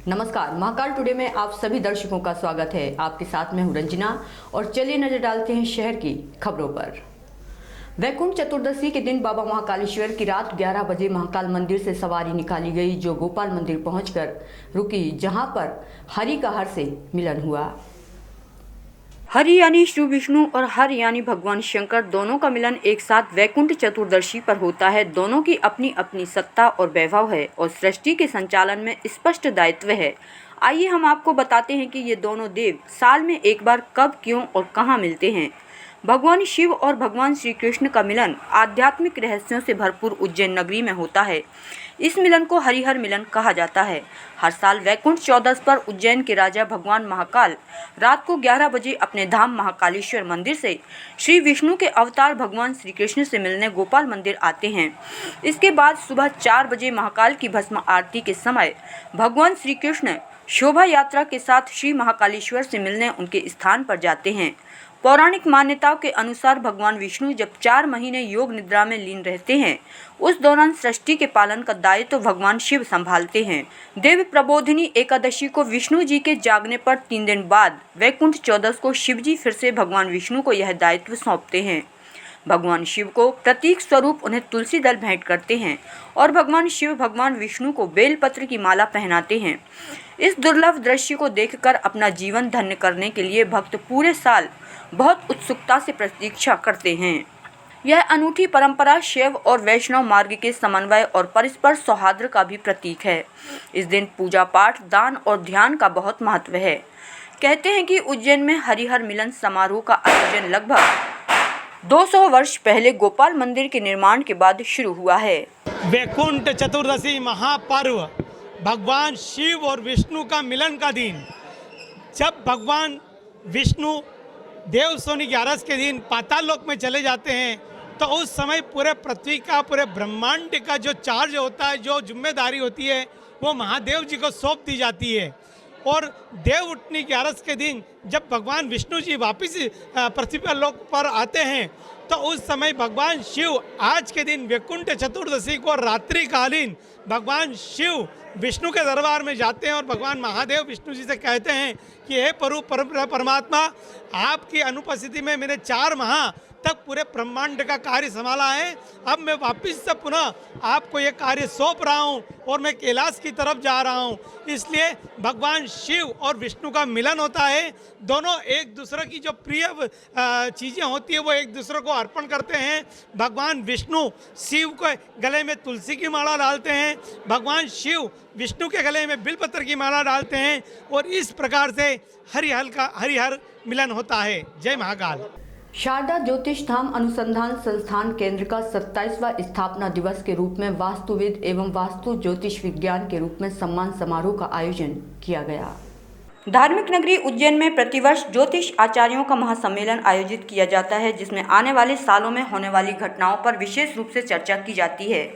नमस्कार, महाकाल टुडे में आप सभी दर्शकों का स्वागत है। आपके साथ मैं हूं रंजना और चलिए नजर डालते हैं शहर की खबरों पर। वैकुंठ चतुर्दशी के दिन बाबा महाकालेश्वर की रात 11 बजे महाकाल मंदिर से सवारी निकाली गई, जो गोपाल मंदिर पहुंचकर रुकी, जहां पर हरि का हर से मिलन हुआ। हरि यानी शिव विष्णु और हर यानी भगवान शंकर, दोनों का मिलन एक साथ वैकुंठ चतुर्दशी पर होता है। दोनों की अपनी अपनी सत्ता और वैभव है और सृष्टि के संचालन में स्पष्ट दायित्व है। आइए हम आपको बताते हैं कि ये दोनों देव साल में एक बार कब, क्यों और कहाँ मिलते हैं। भगवान शिव और भगवान श्री कृष्ण का मिलन आध्यात्मिक रहस्यों से भरपूर उज्जैन नगरी में होता है। इस मिलन को हरिहर मिलन कहा जाता है। हर साल वैकुंठ चौदस पर उज्जैन के राजा भगवान महाकाल रात को 11 बजे अपने धाम महाकालेश्वर मंदिर से श्री विष्णु के अवतार भगवान श्री कृष्ण से मिलने गोपाल मंदिर आते हैं। इसके बाद सुबह 4 बजे महाकाल की भस्म आरती के समय भगवान श्री कृष्ण शोभा यात्रा के साथ श्री महाकालेश्वर से मिलने उनके स्थान पर जाते हैं। पौराणिक मान्यताओं के अनुसार भगवान विष्णु जब 4 महीने योग निद्रा में लीन रहते हैं, उस दौरान सृष्टि के पालन का दायित्व भगवान शिव संभालते हैं। देव प्रबोधिनी एकादशी को विष्णु जी के जागने पर 3 दिन बाद वैकुंठ चौदस को शिव जी फिर से भगवान विष्णु को यह दायित्व सौंपते हैं। भगवान शिव को प्रतीक स्वरूप उन्हें तुलसी दल भेंट करते हैं और भगवान शिव भगवान विष्णु को बेलपत्र की माला पहनाते हैं। इस दुर्लभ दृश्य को देखकर अपना जीवन धन्य करने के लिए भक्त पूरे साल बहुत उत्सुकता से प्रतीक्षा करते हैं। यह अनूठी परंपरा शैव और वैष्णव मार्ग के समन्वय और परस्पर सौहार्द का भी प्रतीक है। इस दिन पूजा पाठ, दान और ध्यान का बहुत महत्व है। कहते हैं कि उज्जैन में हरिहर मिलन समारोह का आयोजन लगभग 200 वर्ष पहले गोपाल मंदिर के निर्माण के बाद शुरू हुआ है। वैकुंठ चतुर्दशी महापर्व भगवान शिव और विष्णु का मिलन का दिन, जब भगवान विष्णु देव सोनी 11 के दिन पाताल लोक में चले जाते हैं, तो उस समय पूरे पृथ्वी का, पूरे ब्रह्मांड का जो चार्ज होता है, जो जिम्मेदारी होती है, वो महादेव जी को सौंप दी जाती है। और देव उठनी 11 के दिन जब भगवान विष्णु जी वापिस पृथ्वी पर लोक पर आते हैं, तो उस समय भगवान शिव आज के दिन वैकुंठ चतुर्दशी को रात्रिकालीन भगवान शिव विष्णु के दरबार में जाते हैं और भगवान महादेव विष्णु जी से कहते हैं कि हे परमात्मा, आपकी अनुपस्थिति में मैंने 4 माह तक पूरे ब्रह्मांड का कार्य संभाला है। अब मैं वापस से पुनः आपको ये कार्य सौंप रहा हूँ और मैं कैलाश की तरफ जा रहा हूँ। इसलिए भगवान शिव और विष्णु का मिलन होता है। दोनों एक दूसरे की जो प्रिय चीज़ें होती है वो एक दूसरे को अर्पण करते हैं। भगवान विष्णु शिव के गले में तुलसी की माला डालते हैं, भगवान शिव विष्णु के गले में बिलपत्र की माला डालते हैं और इस प्रकार से हरिहर मिलन होता है। जय महाकाल। शारदा ज्योतिष धाम अनुसंधान संस्थान केंद्र का 27वां स्थापना दिवस के रूप में वास्तुविद एवं वास्तु ज्योतिष विज्ञान के रूप में सम्मान समारोह का आयोजन किया गया। धार्मिक नगरी उज्जैन में प्रतिवर्ष ज्योतिष आचार्यों का महासम्मेलन आयोजित किया जाता है, जिसमें आने वाले सालों में होने वाली घटनाओं पर विशेष रूप से चर्चा की जाती है।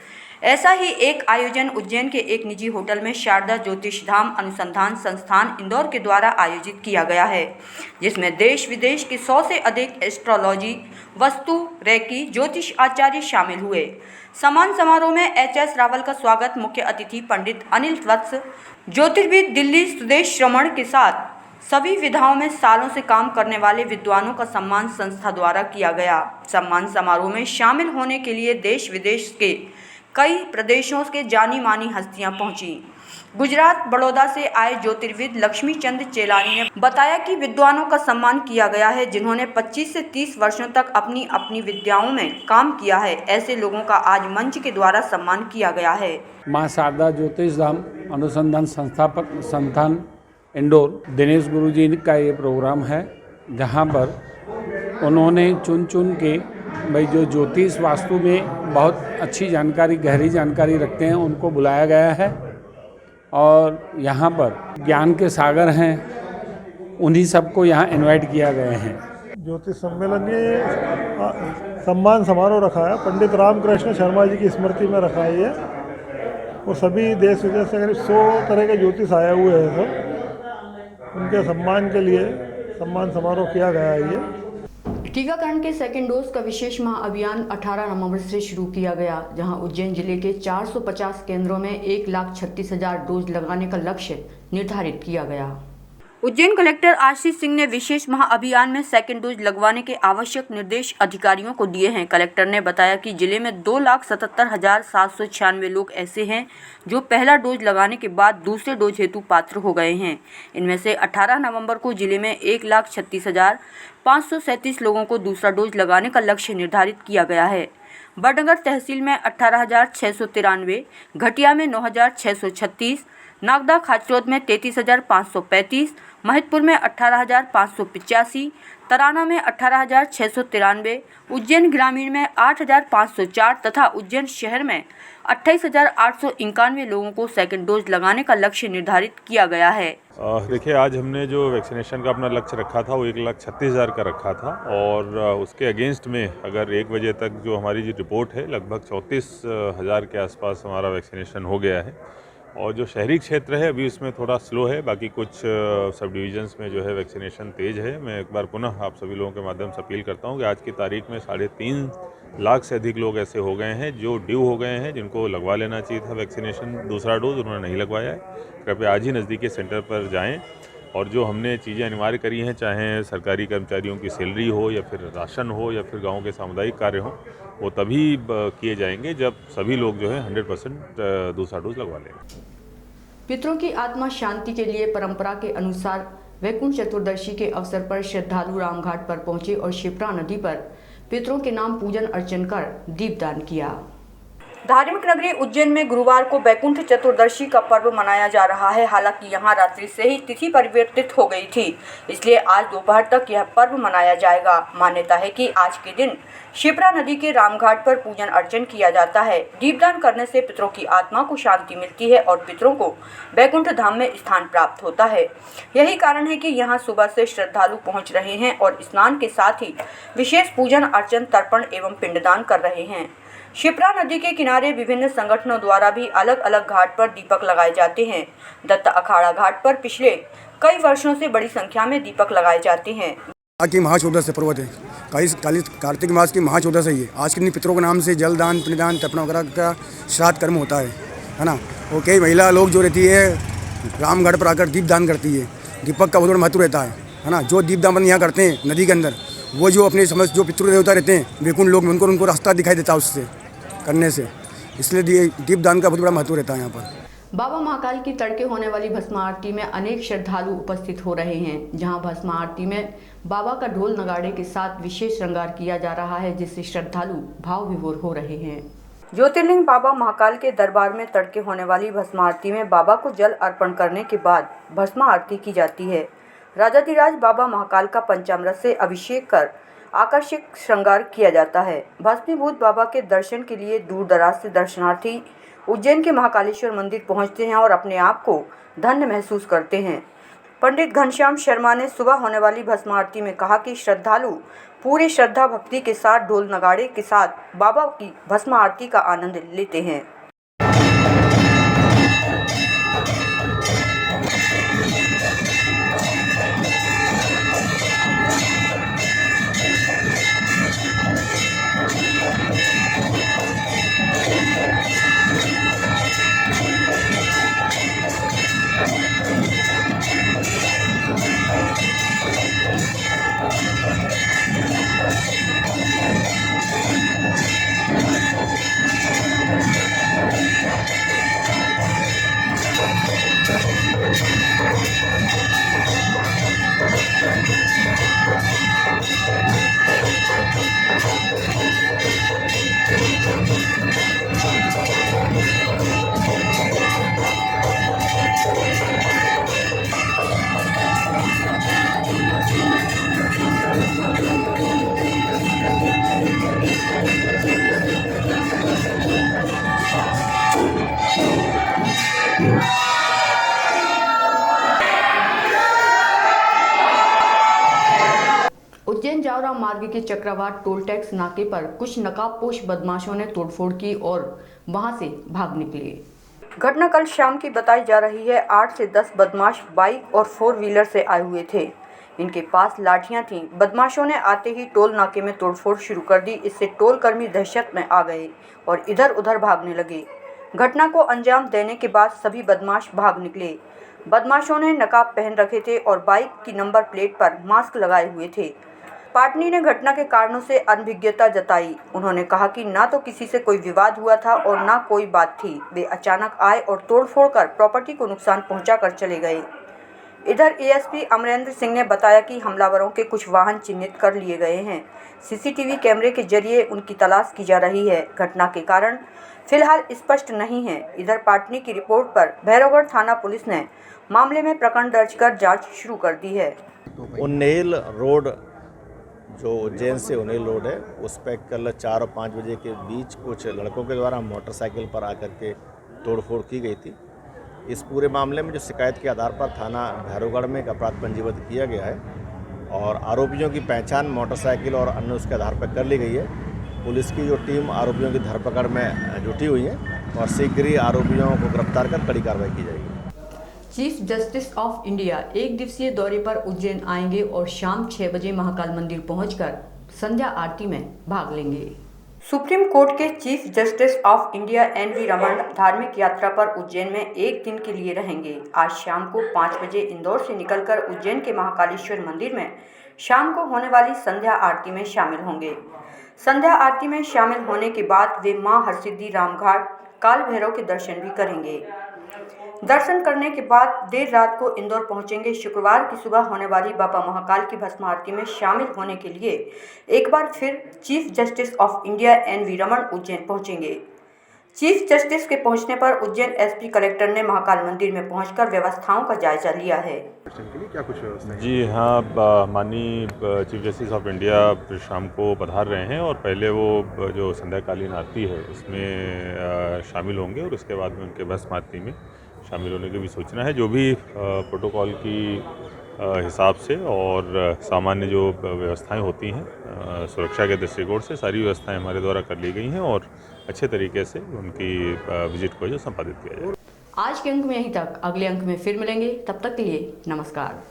ऐसा ही एक आयोजन उज्जैन के एक निजी होटल में शारदा ज्योतिष धाम अनुसंधान संस्थान इंदौर के द्वारा आयोजित किया गया है, जिसमें देश विदेश के 100 से अधिक एस्ट्रोलॉजी, वस्तु, रेकी, ज्योतिष आचार्य शामिल हुए। सम्मान समारोह में HS रावल का स्वागत मुख्य अतिथि पंडित अनिल वत्स, ज्योतिर्विद दिल्ली सुदेश श्रमण के साथ सभी विधाओं में सालों से काम करने वाले विद्वानों का सम्मान संस्था द्वारा किया गया। सम्मान समारोह में शामिल होने के लिए देश विदेश के कई प्रदेशों के जानी मानी हस्तियां पहुंची। गुजरात बड़ौदा से आए ज्योतिर्विद लक्ष्मी चंद चेलानी ने बताया कि विद्वानों का सम्मान किया गया है, जिन्होंने 25 से 30 वर्षों तक अपनी अपनी विद्याओं में काम किया है। ऐसे लोगों का आज मंच के द्वारा सम्मान किया गया है। माँ शारदा ज्योतिष धाम अनुसंधान संस्थान इंदौर दिनेश गुरुजी का ये प्रोग्राम है, जहाँ पर उन्होंने चुन के भाई जो ज्योतिष वास्तु में बहुत अच्छी जानकारी, गहरी जानकारी रखते हैं, उनको बुलाया गया है। और यहाँ पर ज्ञान के सागर हैं, उन्हीं सबको यहाँ इनवाइट किया गए हैं। ज्योतिष सम्मेलन में सम्मान समारोह रखा है, पंडित रामकृष्ण शर्मा जी की स्मृति में रखा है ये। और सभी देश विदेश से करीब 100 तरह के ज्योतिष आए हुए हैं सब, उनके सम्मान के लिए सम्मान समारोह किया गया है ये। टीकाकरण के सेकेंड डोज का विशेष महाअभियान 18 नवंबर से शुरू किया गया, जहां उज्जैन जिले के 450 केंद्रों में 1,36,000 डोज लगाने का लक्ष्य निर्धारित किया गया। उज्जैन कलेक्टर आशीष सिंह ने विशेष महाअभियान में सेकेंड डोज लगवाने के आवश्यक निर्देश अधिकारियों को दिए हैं। कलेक्टर ने बताया कि जिले में 2,77,796 लोग ऐसे हैं जो पहला डोज लगाने के बाद दूसरे डोज हेतु पात्र हो गए हैं। इनमें से 18 नवंबर को जिले में 1,36,537 लोगों को दूसरा डोज लगाने का लक्ष्य निर्धारित किया गया है। बड़नगर तहसील में 18,693, घटिया में 9,636, नागदा खाचरोद में 33,535, महिदपुर में 18,585, तराना में 18,693, उज्जैन ग्रामीण में 8,504 तथा उज्जैन शहर में 28,891 लोगों को सेकेंड डोज लगाने का लक्ष्य निर्धारित किया गया है। देखिए, आज हमने जो वैक्सीनेशन का अपना लक्ष्य रखा था वो 1,36,000 का रखा था और उसके अगेंस्ट में अगर 1 बजे तक जो हमारी जो रिपोर्ट है लगभग 34,000 के आसपास हमारा वैक्सीनेशन हो गया है। और जो शहरी क्षेत्र है अभी उसमें थोड़ा स्लो है, बाकी कुछ सब डिविजन्स में जो है वैक्सीनेशन तेज़ है। मैं एक बार पुनः आप सभी लोगों के माध्यम से अपील करता हूं कि आज की तारीख में 3.5 लाख से अधिक लोग ऐसे हो गए हैं जो ड्यू हो गए हैं, जिनको लगवा लेना चाहिए था वैक्सीनेशन दूसरा डोज, उन्होंने नहीं लगवाया है। कृपया आज ही नज़दीकी सेंटर पर जाएँ और जो हमने चीज़ें अनिवार्य करी हैं, चाहे सरकारी कर्मचारियों की सैलरी हो या फिर राशन हो या फिर गाँव के सामुदायिक कार्य हों, वो तभी किए जाएंगे जब सभी लोग जो है 100% दूसरा डोज लगवा लेंगे। पितरों की आत्मा शांति के लिए परंपरा के अनुसार वैकुंठ चतुर्दशी के अवसर पर श्रद्धालु रामघाट पर पहुंचे और शिप्रा नदी पर पितरों के नाम पूजन अर्चन कर दीपदान किया। धार्मिक नगरी उज्जैन में गुरुवार को वैकुंठ चतुर्दशी का पर्व मनाया जा रहा है। हालांकि यहां रात्रि से ही तिथि परिवर्तित हो गई थी, इसलिए आज दोपहर तक यह पर्व मनाया जाएगा। मान्यता है कि आज के दिन शिप्रा नदी के रामघाट पर पूजन अर्चन किया जाता है। दीपदान करने से पितरों की आत्मा को शांति मिलती है और पितरों को वैकुंठ धाम में स्थान प्राप्त होता है। यही कारण है कि यहाँ सुबह से श्रद्धालु पहुँच रहे हैं और स्नान के साथ ही विशेष पूजन अर्चन, तर्पण एवं पिंडदान कर रहे हैं। शिप्रा नदी के किनारे विभिन्न संगठनों द्वारा भी अलग अलग घाट पर दीपक लगाए जाते हैं। दत्त अखाड़ा घाट पर पिछले कई वर्षों से बड़ी संख्या में दीपक लगाए जाते हैं। की महाचौदस पर्वत है, कार्तिक मास की महाचौदस है ये। आज के दिन पितरों के नाम से जलदान, पिंडदान, तर्पण वगैरह का श्राद्ध कर्म होता है ना। और कई महिला लोग जो रहती है रामघाट पर आकर दीपदान करती है। दीपक का बहुत महत्व रहता है ना। जो दीपदान यहाँ करते हैं नदी के अंदर, वो जो अपने समझ जो पितृ देवता रहते हैं वैकुंठ लोग में, उनको रास्ता दिखाई देता है उससे करने से, इसलिए दीपदान का बहुत बड़ा महत्व रहता है यहाँ पर। बाबा महाकाल की तड़के होने वाली भस्म आरती में अनेक श्रद्धालु उपस्थित हो रहे हैं, जहां भस्म आरती में बाबा का ढोल नगाड़े के साथ विशेष श्रृंगार किया जा रहा है, जिससे श्रद्धालु भाव विभोर हो रहे हैं। ज्योतिर्लिंग बाबा महाकाल के दरबार में तड़के होने वाली भस्म आरती में बाबा को जल अर्पण करने के बाद भस्म आरती की जाती है। राजाधिराज बाबा महाकाल का पंचामृत से अभिषेक कर आकर्षक श्रृंगार किया जाता है। भस्मीभूत बाबा के दर्शन के लिए दूर दराज से दर्शनार्थी उज्जैन के महाकालेश्वर मंदिर पहुंचते हैं और अपने आप को धन्य महसूस करते हैं। पंडित घनश्याम शर्मा ने सुबह होने वाली भस्म आरती में कहा कि श्रद्धालु पूरी श्रद्धा भक्ति के साथ ढोल नगाड़े के साथ बाबा की भस्म आरती का आनंद लेते हैं। उज्जैन जावरा मार्ग के चक्रवात टोल टैक्स नाके पर कुछ नकाबपोश बदमाशों ने तोड़फोड़ की और वहां से भाग निकले। घटना कल शाम की बताई जा रही है। 8 से 10 बदमाश बाइक और 4 व्हीलर से आए हुए थे। इनके पास लाठियां थीं। बदमाशों ने आते ही टोल नाके में तोड़फोड़ शुरू कर दी। इससे टोल कर्मी दहशत में आ गए और इधर उधर भागने लगे। घटना को अंजाम देने के बाद सभी बदमाश भाग निकले। बदमाशों ने नकाब पहन रखे थे और बाइक की नंबर प्लेट पर मास्क लगाए हुए थे। पाटनी ने घटना के कारणों से अनभिज्ञता जताई। उन्होंने कहा कि ना तो किसी से कोई विवाद हुआ था और ना कोई बात थी। वे अचानक आए और तोड़फोड़ कर प्रॉपर्टी को नुकसान पहुंचाकर चले गए। इधर एएसपी अमरेंद्र सिंह ने बताया कि हमलावरों के कुछ वाहन चिन्हित कर लिए गए हैं। सीसीटीवी कैमरे के जरिए उनकी तलाश की जा रही है। घटना के कारण फिलहाल स्पष्ट नहीं है। इधर पाटनी की रिपोर्ट पर भैरवगढ़ थाना पुलिस ने मामले में प्रकरण दर्ज कर जांच शुरू कर दी है। उन्नेल रोड जो उज्जैन से उन्नेल रोड है उस पर कल 4 और 5 बजे के बीच कुछ लड़कों के द्वारा मोटरसाइकिल पर आकर के तोड़फोड़ की गई थी। इस पूरे मामले में जो शिकायत के आधार पर थाना भैरवगढ़ में एक अपराध पंजीबद्ध किया गया है और आरोपियों की पहचान मोटरसाइकिल और अन्य उसके आधार पर कर ली गई है। पुलिस की जो टीम आरोपियों की धरपकड़ में जुटी हुई है और शीघ्र ही आरोपियों को गिरफ्तार कर कड़ी कार्रवाई की जाएगी। चीफ जस्टिस ऑफ इंडिया एक दिवसीय दौरे पर उज्जैन आएंगे और शाम 6 बजे महाकाल मंदिर पहुंचकर संध्या आरती में भाग लेंगे। सुप्रीम कोर्ट के chief justice of India N V. Raman धार्मिक यात्रा पर उज्जैन में एक दिन के लिए रहेंगे। आज शाम को 5 बजे इंदौर से निकलकर उज्जैन के महाकालेश्वर मंदिर में शाम को होने वाली संध्या आरती में शामिल होंगे। संध्या आरती में शामिल होने के बाद वे मां हरसिद्धि रामघाट काल भैरव के दर्शन भी करेंगे। दर्शन करने के बाद देर रात को इंदौर पहुंचेंगे। शुक्रवार की सुबह होने वाली बाबा महाकाल की भस्म आरती में शामिल होने के लिए एक बार फिर chief justice of India N V. Ramana Ujjain पहुंचेंगे। चीफ जस्टिस के पहुंचने पर उज्जैन एसपी कलेक्टर ने महाकाल मंदिर में पहुंचकर व्यवस्थाओं का जायजा लिया है। जी हाँ, माननीय चीफ जस्टिस ऑफ इंडिया शाम को पधार रहे हैं और पहले वो जो संध्याकालीन आरती है उसमें शामिल होंगे और उसके बाद में उनके भस्म आरती में शामिल होने की भी सूचना है। जो भी प्रोटोकॉल की हिसाब से और सामान्य जो व्यवस्थाएं होती हैं सुरक्षा के दृष्टिकोण से सारी व्यवस्थाएं हमारे द्वारा कर ली गई हैं और अच्छे तरीके से उनकी विजिट को जो संपादित किया जाए। आज के अंक में यहीं तक। अगले अंक में फिर मिलेंगे। तब तक के लिए नमस्कार।